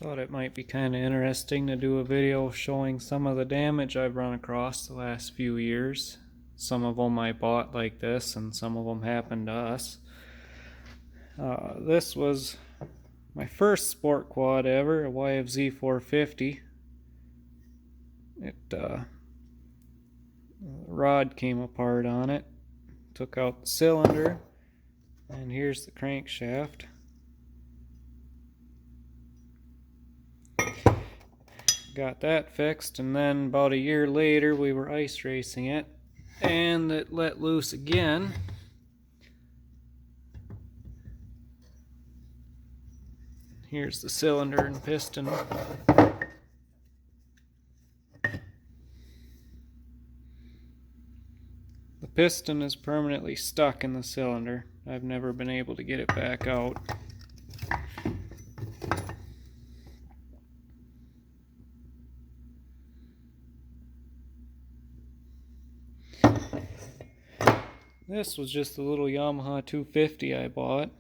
Thought it might be kind of interesting to do a video showing some of the damage I've run across the last few years. Some of them I bought like this, and some of them happened to us. This was my first sport quad ever, a YFZ 450. The rod came apart on it, took out the cylinder, and here's the crankshaft. Got that fixed, and then about a year later we were ice racing it, and it let loose again. Here's the cylinder and piston. The piston is permanently stuck in the cylinder. I've never been able to get it back out. This was just a little Yamaha 250 I bought.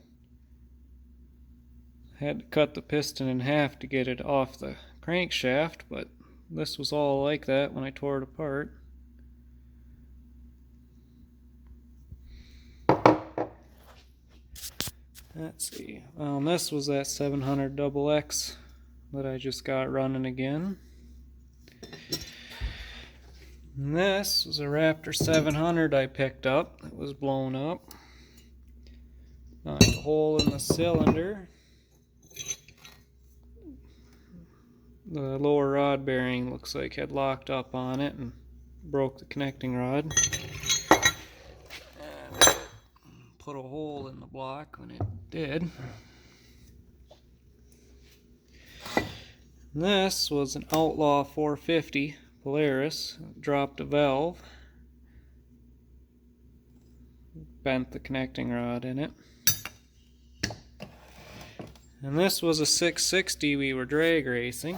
I had to cut the piston in half to get it off the crankshaft, but this was all like that when I tore it apart. Let's see. This was that 700 XX that I just got running again. And this was a Raptor 700 I picked up. It was blown up. Knocked a hole in the cylinder. The lower rod bearing looks like had locked up on it and broke the connecting rod. And put a hole in the block when it did. And this was an Outlaw 450 Polaris. Dropped a valve. Bent the connecting rod in it. And this was a 660 we were drag racing.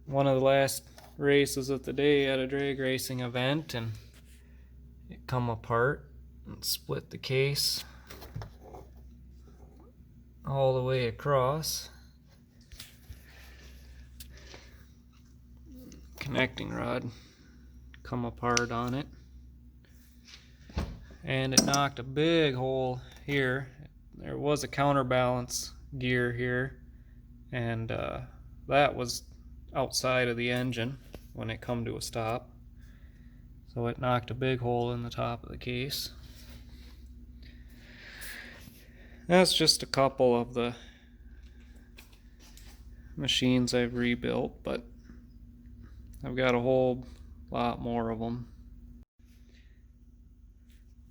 One of the last races of the day at a drag racing event, and it come apart and split the case all the way across. Connecting rod come apart on it, and it knocked a big hole here. There was a counterbalance gear here, and that was outside of the engine when it come to a stop, so it knocked a big hole in the top of the case. That's just a couple of the machines I've rebuilt, but I've got a whole lot more of them.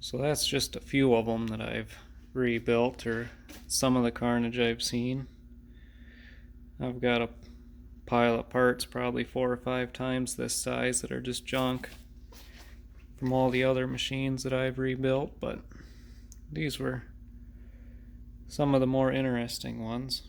So that's just a few of them that I've rebuilt, or some of the carnage I've seen. I've got a pile of parts probably 4 or 5 times this size that are just junk from all the other machines that I've rebuilt, but these were some of the more interesting ones.